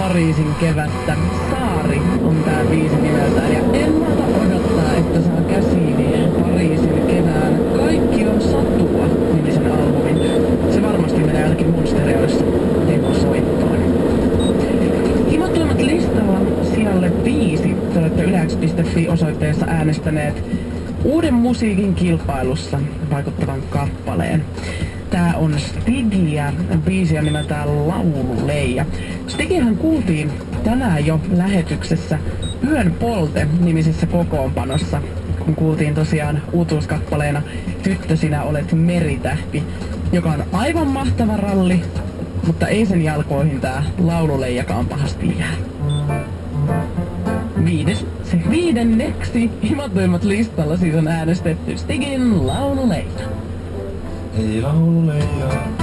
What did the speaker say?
Pariisin kevättä. Saari on tää biisi nimeltään ja en malta odottaa, että saa käsiini Pariisin kevään Kaikki on satua -nimisen albumin. Se varmasti menee ainakin mun stereoissa demosoittoon. Himotuimmat listalla sijalle 5 te olette ylex.fi osoitteessa äänestäneet uuden musiikin kilpailussa vaikuttavan kappaleen. Tää on Stigiä, biisiä nimeltään Laululeija. Stigihän kuultiin tänään jo lähetyksessä Yön polte -nimisessä kokoonpanossa, kun kuultiin tosiaan uutuuskappaleena Tyttö sinä olet meritähti, joka on aivan mahtava ralli, mutta ei sen jalkoihin tää Laululeijakaan pahasti jää. Viidenneksi himotuimmat listalla siis on äänestetty Stigin Laululeija. Ei laululeija.